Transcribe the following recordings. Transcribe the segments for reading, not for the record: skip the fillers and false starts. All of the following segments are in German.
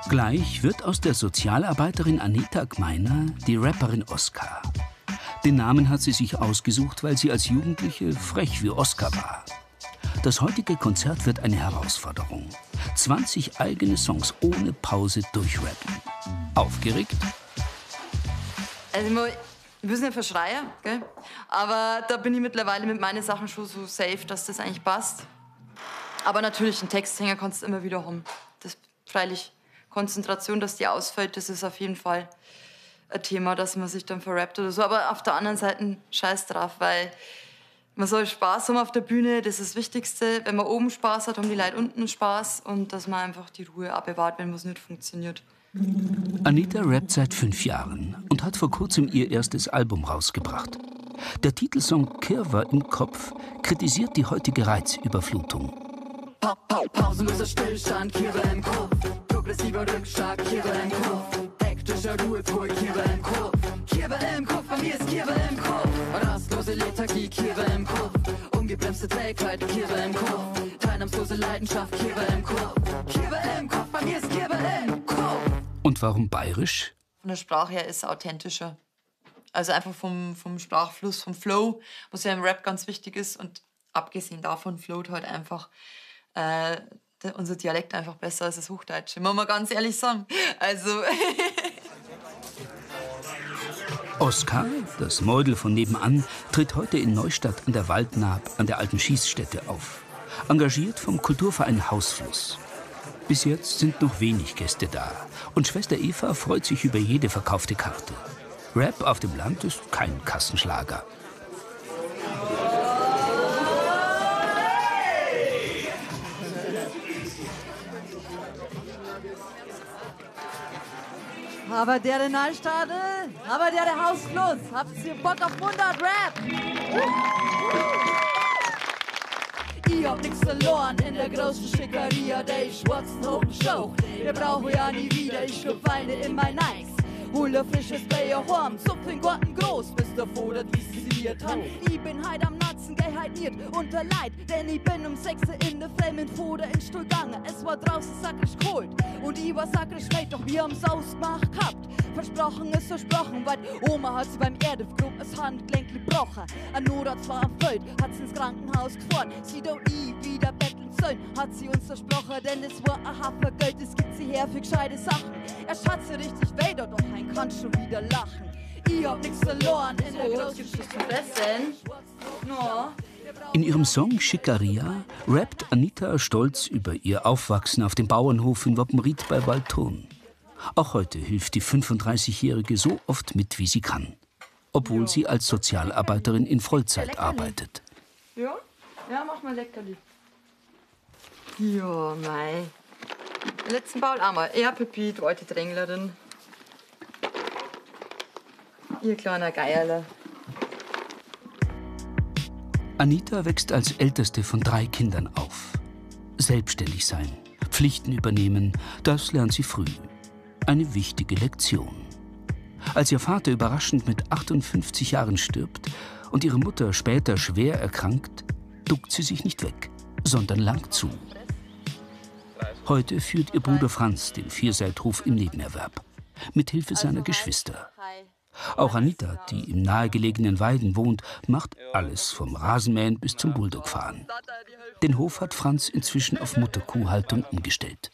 Gleich wird aus der Sozialarbeiterin Anita Gmeiner die Rapperin Oskar. Den Namen hat sie sich ausgesucht, weil sie als Jugendliche frech wie Oskar war. Das heutige Konzert wird eine Herausforderung. 20 eigene Songs ohne Pause durchrappen. Aufgeregt? Also ich will es nicht verschreien, gell? Aber da bin ich mittlerweile mit meinen Sachen schon so safe, dass das eigentlich passt. Aber natürlich, einen Texthänger kannst du immer wieder haben. Das freilich. Konzentration, dass die ausfällt, das ist auf jeden Fall ein Thema, dass man sich dann verrappt oder so. Aber auf der anderen Seite scheiß drauf, weil man soll Spaß haben auf der Bühne, das ist das Wichtigste. Wenn man oben Spaß hat, haben die Leute unten Spaß und dass man einfach die Ruhe abbewahrt, wenn was nicht funktioniert. Anita rappt seit 5 Jahren und hat vor kurzem ihr erstes Album rausgebracht. Der Titelsong Kirwa im Kopf kritisiert die heutige Reizüberflutung. Pausenloser Stillstand, Kirwa im Kopf. Progressiver Rückschlag, Kirwa im Kopf. Hektischer Ruhepol, Kirwa im Kopf. Kirwa im Kopf, bei mir ist Kirwa im Kopf. Rastlose Lethargie, Kirwa im Kopf. Ungebremste Trägheit, Kirwa im Kopf. Teilnahmslose Leidenschaft, Kirwa im Kopf. Kirwa im Kopf, bei mir ist Kirwa im Kopf. Und warum bayerisch? Von der Sprache her ist es authentischer. Also einfach vom Sprachfluss, vom Flow, was ja im Rap ganz wichtig ist. Und abgesehen davon float halt einfach unser Dialekt einfach besser als das Hochdeutsche, muss man ganz ehrlich sagen. Also Oskar, das Mäudel von nebenan, tritt heute in Neustadt an der Waldnaab an der alten Schießstätte auf. Engagiert vom Kulturverein Hausfluss. Bis jetzt sind noch wenig Gäste da. Und Schwester Eva freut sich über jede verkaufte Karte. Rap auf dem Land ist kein Kassenschlager. Aber der Neustadt, aber der Hausfluss, habt ihr Bock auf Mundart-Rap? Ich hab nix verloren in der großen Schickeria, der schwarzen hohen Show. Wir brauchen ja nie wieder, ich schlupf Weine in mein Eis. Hol der frisches Bayer Horn, zupf den Garten groß, bis der Voder visiert hat. Ich bin heut am Natzen, geh heut nicht unter Leid, denn ich bin um 6 in der Früh mit Voder in Stuhl gegangen. Es war draußen sakrisch kalt und ich war sakrisch spät, doch wir haben's ausgemacht gehabt. Versprochen ist versprochen, weil Oma hat sie beim Erdefgrub das Handgelenk gebrochen. An Nora zwar am Feld, hat sie ins Krankenhaus gefahren. Sie doch nie wieder betteln sollen, hat sie uns versprochen, denn es war ein Haffer Geld, es gibt sie her für gescheite Sachen. Erst hat sie richtig weh, doch ein kann schon wieder lachen. Ich hab nix verloren in der großen In ihrem Song Schickeria rappt Anita stolz über ihr Aufwachsen auf dem Bauernhof in Woppenried bei Waldthurn. Auch heute hilft die 35-Jährige so oft mit, wie sie kann. Obwohl sie als Sozialarbeiterin in Vollzeit arbeitet. ja, mach mal Leckerli. Ja, mei. Letzten Baul einmal. Ja, Pippi, du alte Dränglerin. Ihr kleiner Geierle. Anita wächst als älteste von 3 Kindern auf. Selbstständig sein, Pflichten übernehmen, das lernt sie früh. Eine wichtige Lektion. Als ihr Vater überraschend mit 58 Jahren stirbt und ihre Mutter später schwer erkrankt, duckt sie sich nicht weg, sondern langt zu. Heute führt ihr Bruder Franz den Vierseithof im Nebenerwerb, mit Hilfe seiner Geschwister. Auch Anita, die im nahegelegenen Weiden wohnt, macht alles vom Rasenmähen bis zum Bulldogfahren. Den Hof hat Franz inzwischen auf Mutterkuhhaltung umgestellt.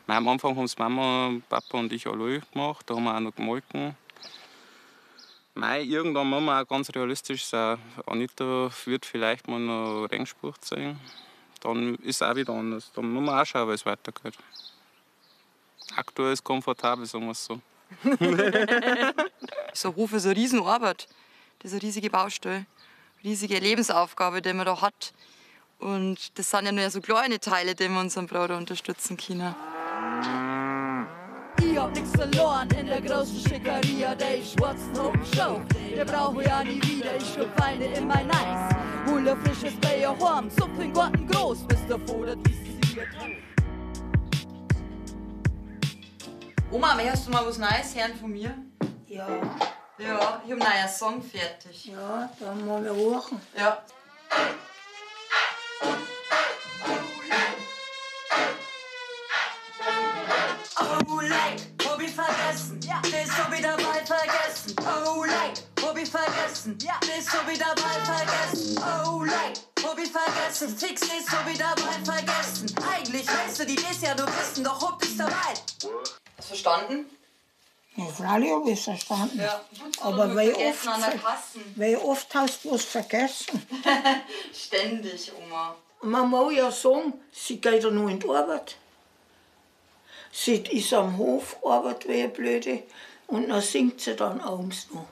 Am Anfang haben es Mama, Papa und ich alle gemacht, da haben wir auch noch gemolken. Irgendwann muss man auch ganz realistisch sein. Anita wird vielleicht mal noch Rennsport sein. Dann ist es auch wieder anders. Dann muss man auch schauen, wie es weitergeht. Aktuell ist es komfortabel, sagen wir es so. So ein Hof ist eine Riesenarbeit. Das ist eine riesige Baustelle. Riesige Lebensaufgabe, die man da hat. Und das sind ja nur so kleine Teile, die wir unseren Bruder unterstützen können. Ich hab nix verloren in der großen Schickeria, der schwarzen hohen Show. Wir brauchen ja nie wieder, ich schlupf Weine in mein Eis. Hol der frisches Bayer Horn, zupf den Garten groß, bis der Voder visiert hat. Oma, hast du mal was Neues hören von mir? Ja, Ja, ich hab einen neuen Song fertig. ja, dann mal hochen. Ja. Oh, leid, hab ich vergessen. Ja. Das hab ich dabei vergessen. Oh, leid, hab ich vergessen. Ja. Das hab ich dabei vergessen. Oh, leid, hab ich vergessen. Fix, das hab ich dabei vergessen. Eigentlich weißt du, die das ja nur wissen, doch hab ich's dabei. Hast du verstanden? Ja, freilich habe ich verstanden. Ja. Aber Wie oft hast du was vergessen? Ständig, Oma. Man muss ja sagen, sie geht ja nur in die Arbeit. Sie ist am Hof, arbeitet wie eine Blöde und dann singt sie dann abends noch.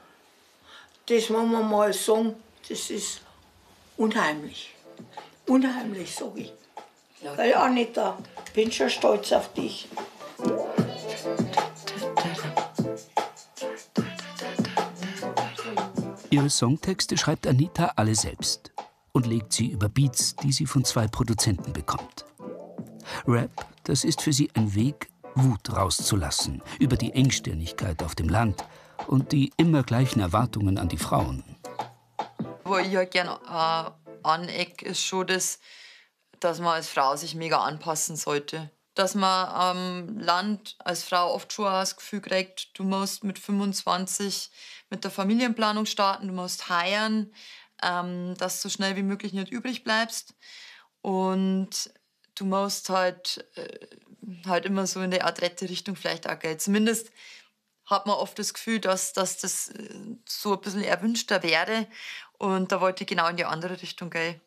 Das muss man mal sagen, das ist unheimlich. Unheimlich, sag ich. Ja. Gell, Anita, bin schon stolz auf dich. Ihre Songtexte schreibt Anita alle selbst und legt sie über Beats, die sie von 2 Produzenten bekommt. Rap, das ist für sie ein Weg, Wut rauszulassen über die Engstirnigkeit auf dem Land und die immer gleichen Erwartungen an die Frauen. Wo ich halt gerne aneck, ist schon das, dass man als Frau sich mega anpassen sollte. Dass man am Land als Frau oft schon das Gefühl kriegt, du musst mit 25 mit der Familienplanung starten, du musst heiraten, dass du so schnell wie möglich nicht übrig bleibst. Und du musst halt immer so in der adrette Richtung vielleicht auch gehen. Zumindest hat man oft das Gefühl, dass das so ein bisschen erwünschter wäre. Und da wollte ich genau in die andere Richtung gehen.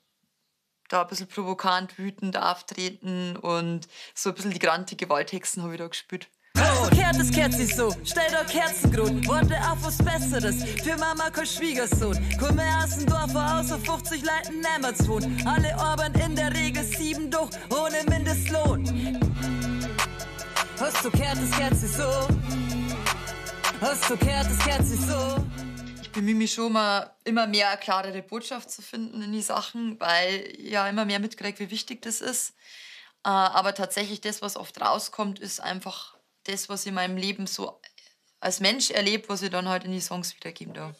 Da ein bisschen provokant, wütend auftreten und so ein bisschen die grantige Gewalthexen habe ich da gespielt. So, kehrt es kehrt sich so, stell doch Kerzengrund, warte auf was Besseres, für Mama kein Schwiegersohn. Komm her aus dem Dorf, außer 50 Leuten Nämmerts wohnen. Alle arbeiten in der Regel 7 durch, ohne Mindestlohn. Hast du kehrt es sich so, hast du kehrt es sich so. Ich bemühe mich schon mal, immer mehr eine klarere Botschaft zu finden in die Sachen, weil ich ja immer mehr mitkriege, wie wichtig das ist. Aber tatsächlich das, was oft rauskommt, ist einfach das, was ich in meinem Leben so als Mensch erlebe, was ich dann halt in die Songs wiedergeben darf.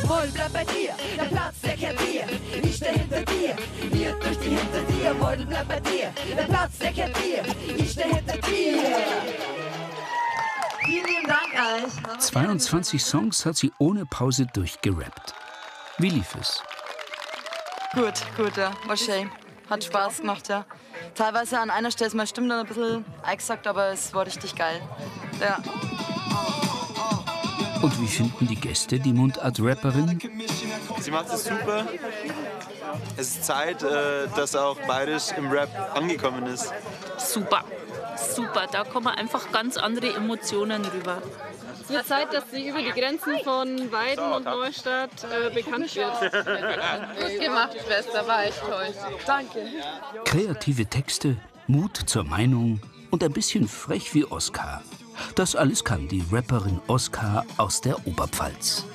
Wohl bleib bei dir, der Platz, der kehrt dir. Ich steh hinter dir, wir durch die hinter dir. Wohl bleib bei dir, der Platz, der kehrt dir. Ich steh hinter dir. Vielen lieben Dank euch. 22 Songs hat sie ohne Pause durchgerappt. Wie lief es? Gut, ja. War schön. Hat Spaß gemacht, ja. Teilweise an einer Stelle ist meine Stimme dann ein bisschen eingesackt, aber es war richtig geil. Ja. Und wie finden die Gäste die Mundart-Rapperin? Sie macht es super. Es ist Zeit, dass auch beides im Rap angekommen ist. Super, super. Da kommen einfach ganz andere Emotionen rüber. Es wird Zeit, dass sie über die Grenzen von Weiden und Neustadt bekannt wird. Gut gemacht, Schwester, war echt toll. Danke. Kreative Texte, Mut zur Meinung und ein bisschen frech wie Oskar. Das alles kann die Rapperin Oskar aus der Oberpfalz.